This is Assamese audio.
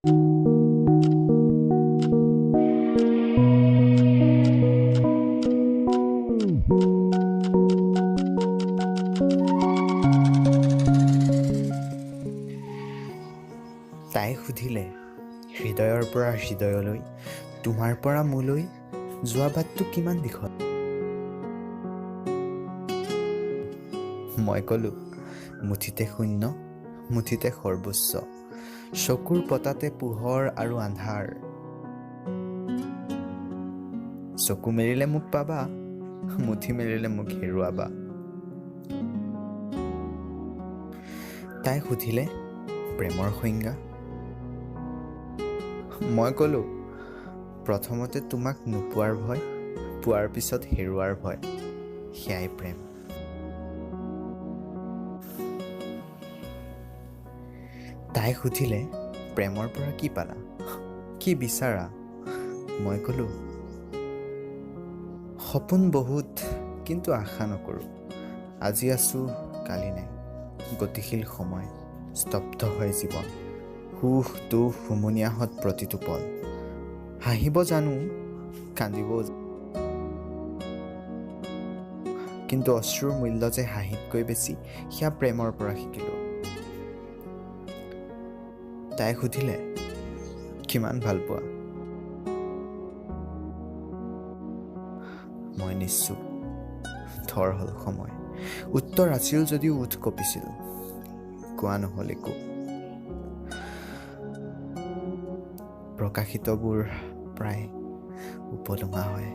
তাই সুধিলে, হৃদয়ৰ পৰা হৃদয়লৈ, তোমাৰ পৰা মোলৈ যোৱা বাটটো কিমান দীঘল? মই ক'লো, মুঠিতে শূন্য, মুঠিতে সৰ্বোচ্চ, চকুৰ পতাতে পোহৰ আৰু আন্ধাৰ। চকু মেলিলে মোক পাবা, মুঠি মেলিলে মোক হেৰুৱাবা। তাই সুধিলে, প্ৰেমৰ সংজ্ঞা? মই ক'লো, প্ৰথমতে তোমাক নোপোৱাৰ ভয়, পোৱাৰ পিছত হেৰুৱাৰ ভয়, সেয়াই প্ৰেম। তাই সুধিলে, প্ৰেমৰ পৰা কি পালা, কি বিচাৰা? মই ক'লো, সপোন বহুত, কিন্তু আশা নকৰোঁ। আজি আছোঁ, কালি নাই, গতিশীল সময়, স্তব্ধ হয় জীৱন, সুখ দুখ হুমুনিয়াহত প্ৰতিটো পল। হাঁহিব জানো, কান্দিবও জানো, কিন্তু অশ্ৰুৰ মূল্য যে হাঁহিতকৈ বেছি, সেয়া প্ৰেমৰ পৰা শিকিলোঁ। তাই সুধিলে, কিমান ভাল পোৱা? মই নিশ্চুপ, থৰ হ'ল সময়। উত্তৰ আছিল যদিও ওঠ কঁপিছিল, কোৱা নহ'ল একো। প্ৰকাশিতবোৰ প্ৰায় উপলুঙা হয়।